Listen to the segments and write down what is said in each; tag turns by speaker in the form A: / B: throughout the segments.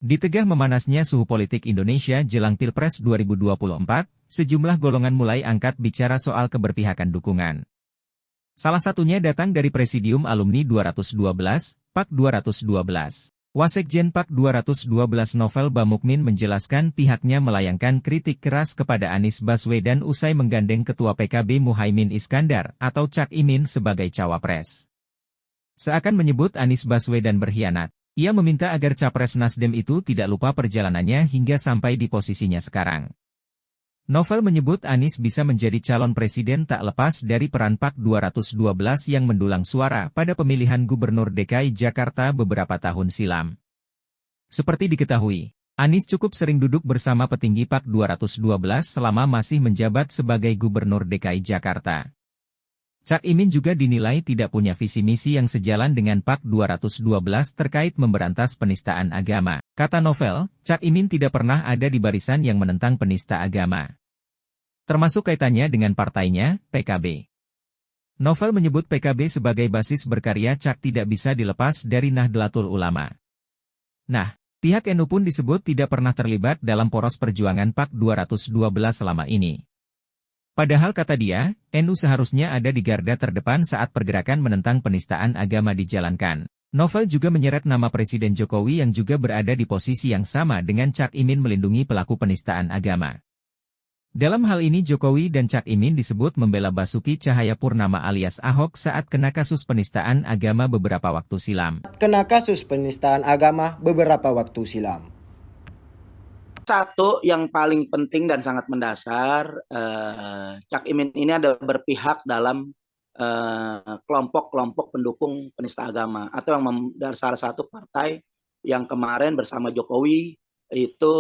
A: Di tengah memanasnya suhu politik Indonesia jelang Pilpres 2024, sejumlah golongan mulai angkat bicara soal keberpihakan dukungan. Salah satunya datang dari Presidium Alumni 212, PAK 212. Wasekjen PAK 212 Novel Bamukmin menjelaskan pihaknya melayangkan kritik keras kepada Anies Baswedan usai menggandeng Ketua PKB Muhaimin Iskandar atau Cak Imin sebagai cawapres. Seakan menyebut Anies Baswedan berkhianat. Ia meminta agar capres Nasdem itu tidak lupa perjalanannya hingga sampai di posisinya sekarang. Novel menyebut Anies bisa menjadi calon presiden tak lepas dari peran PAK 212 yang mendulang suara pada pemilihan Gubernur DKI Jakarta beberapa tahun silam. Seperti diketahui, Anies cukup sering duduk bersama petinggi PAK 212 selama masih menjabat sebagai Gubernur DKI Jakarta. Cak Imin juga dinilai tidak punya visi misi yang sejalan dengan PAK 212 terkait memberantas penistaan agama. Kata Novel, Cak Imin tidak pernah ada di barisan yang menentang penista agama. Termasuk kaitannya dengan partainya, PKB. Novel menyebut PKB sebagai basis berkarya Cak tidak bisa dilepas dari Nahdlatul Ulama. Nah, pihak NU pun disebut tidak pernah terlibat dalam poros perjuangan PAK 212 selama ini. Padahal kata dia, NU seharusnya ada di garda terdepan saat pergerakan menentang penistaan agama dijalankan. Novel juga menyeret nama Presiden Jokowi yang juga berada di posisi yang sama dengan Cak Imin melindungi pelaku penistaan agama. Dalam hal ini Jokowi dan Cak Imin disebut membela Basuki Cahayapurnama alias Ahok saat kena kasus penistaan agama beberapa waktu silam.
B: Satu yang paling penting dan sangat mendasar, Cak Imin ini ada berpihak dalam kelompok-kelompok pendukung penista agama atau yang dari salah satu partai yang kemarin bersama Jokowi itu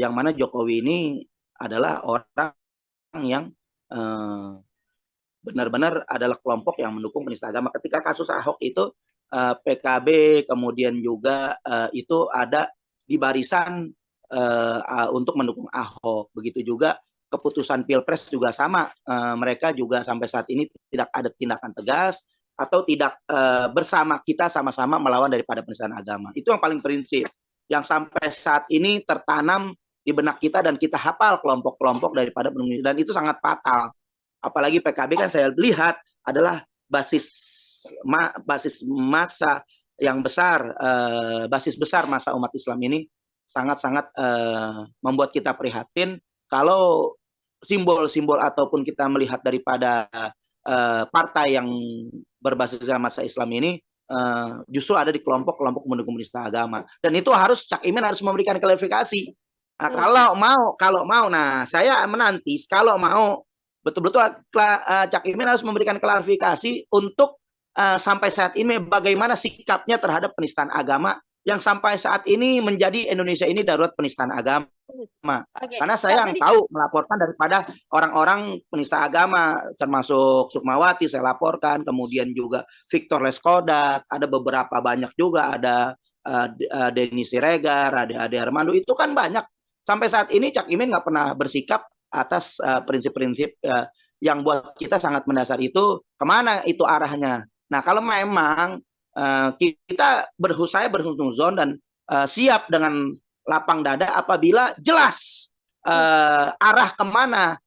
B: yang mana Jokowi ini adalah orang yang benar-benar adalah kelompok yang mendukung penista agama. Ketika kasus Ahok itu PKB kemudian juga itu ada di barisan untuk mendukung Ahok. Begitu juga keputusan Pilpres juga sama. Mereka juga sampai saat ini tidak ada tindakan tegas atau tidak bersama kita sama-sama melawan daripada penistaan agama. Itu yang paling prinsip. Yang sampai saat ini tertanam di benak kita dan kita hafal kelompok-kelompok daripada pendukung. Dan itu sangat fatal. Apalagi PKB kan saya lihat adalah basis massa yang besar, basis besar massa umat Islam ini sangat-sangat membuat kita prihatin kalau simbol-simbol ataupun kita melihat daripada partai yang berbasis massa Islam ini justru ada di kelompok-kelompok pendukung penista agama. Dan itu harus Cak Imin harus memberikan klarifikasi. Nah, kalau mau, nah saya menanti kalau mau betul-betul Cak Imin harus memberikan klarifikasi untuk sampai saat ini bagaimana sikapnya terhadap penistaan agama yang sampai saat ini menjadi Indonesia ini darurat penistaan agama. Karena saya yang tahu melaporkan daripada orang-orang penista agama, termasuk Sukmawati saya laporkan, kemudian juga Victor Leskodat, ada beberapa banyak juga, ada Denny Siregar, ada Ade Armando, itu kan banyak. Sampai saat ini Cak Imin nggak pernah bersikap atas prinsip-prinsip yang buat kita sangat mendasar itu, kemana itu arahnya. Nah kalau memang kita saya berhusnuzon dan siap dengan lapang dada apabila jelas arah kemana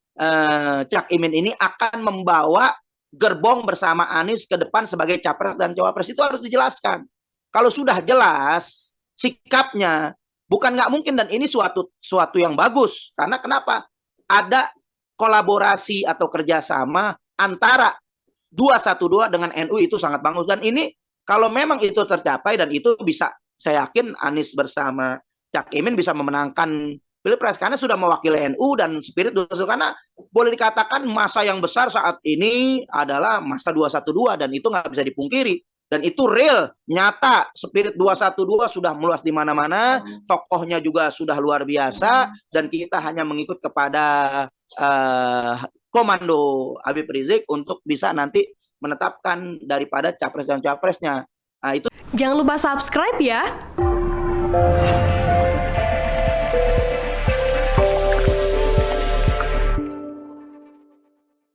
B: Cak Imin ini akan membawa gerbong bersama Anies ke depan sebagai capres dan cawapres, itu harus dijelaskan. Kalau sudah jelas sikapnya, bukan nggak mungkin, dan ini suatu yang bagus. Karena kenapa? Ada kolaborasi atau kerjasama antara 212 dengan NU, itu sangat bagus. Dan ini kalau memang itu tercapai dan itu bisa, saya yakin Anies bersama Cak Imin bisa memenangkan Pilpres karena sudah mewakili NU dan spirit 212, karena boleh dikatakan masa yang besar saat ini adalah masa 212 dan itu nggak bisa dipungkiri. Dan itu real, nyata, spirit 212 sudah meluas di mana-mana, tokohnya juga sudah luar biasa, dan kita hanya mengikut kepada komando Habib Rizik untuk bisa nanti menetapkan daripada capres dan capresnya. Nah, itu.
C: Jangan lupa subscribe ya.